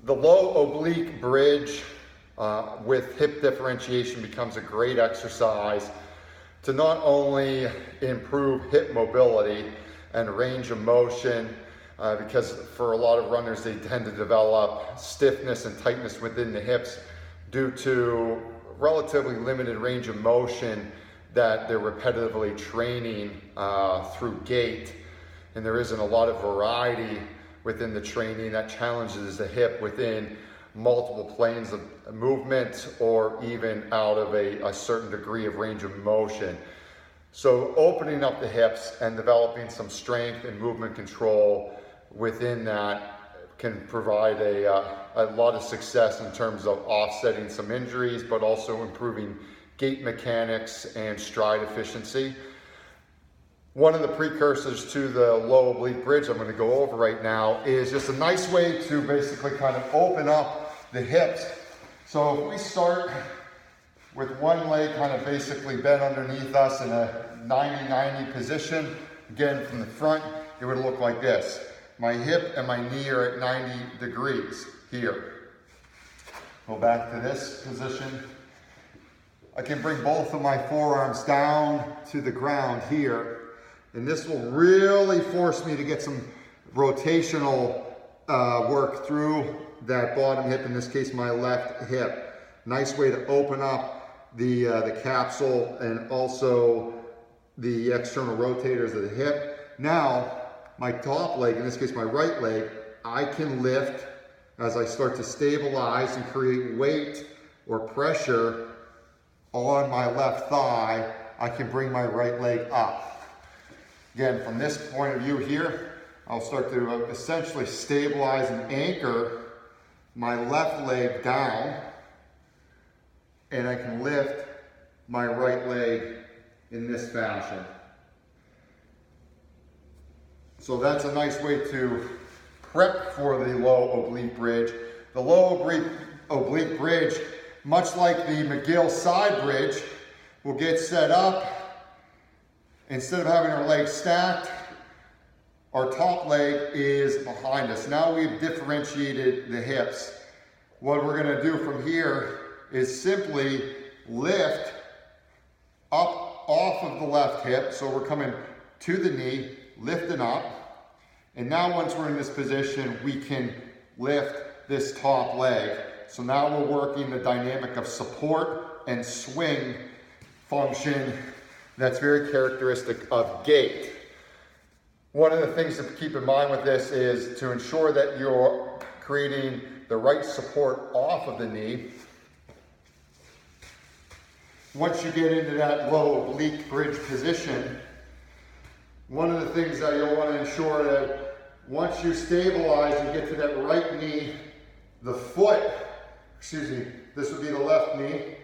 The low oblique bridge with hip differentiation becomes a great exercise to not only improve hip mobility and range of motion, because for a lot of runners they tend to develop stiffness and tightness within the hips due to relatively limited range of motion that they're repetitively training through gait, and there isn't a lot of variety within the training that challenges the hip within multiple planes of movement or even out of a certain degree of range of motion. So opening up the hips and developing some strength and movement control within that can provide a lot of success in terms of offsetting some injuries, but also improving gait mechanics and stride efficiency. One of the precursors to the low oblique bridge I'm going to go over right now is just a nice way to basically kind of open up the hips. So if we start with one leg kind of basically bent underneath us in a 90-90 position, again from the front, it would look like this. My hip and my knee are at 90 degrees here. Go back to this position. I can bring both of my forearms down to the ground here. And this will really force me to get some rotational work through that bottom hip, in this case my left hip. Nice way to open up the capsule and also the external rotators of the hip. Now, my top leg, in this case my right leg, I can lift as I start to stabilize and create weight or pressure on my left thigh. I can bring my right leg up. Again, from this point of view here, I'll start to essentially stabilize and anchor my left leg down, and I can lift my right leg in this fashion. So that's a nice way to prep for the low oblique bridge. The low oblique bridge, much like the McGill side bridge, will get set up. Instead of having our legs stacked, our top leg is behind us. Now we've differentiated the hips. What we're going to do from here is simply lift up off of the left hip. So we're coming to the knee, lifting up. And now once we're in this position, we can lift this top leg. So now we're working the dynamic of support and swing function that's very characteristic of gait. One of the things to keep in mind with this is to ensure that you're creating the right support off of the knee. Once you get into that low oblique bridge position, one of the things that you'll want to ensure that once you stabilize and get to that right knee, the foot, this would be the left knee,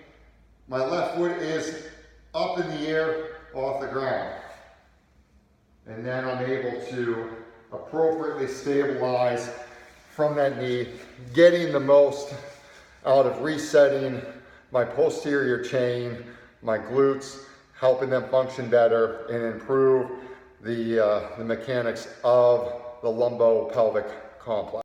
my left foot is up in the air off the ground. And then I'm able to appropriately stabilize from that knee, getting the most out of resetting my posterior chain, my glutes, helping them function better and improve the mechanics of the lumbopelvic complex.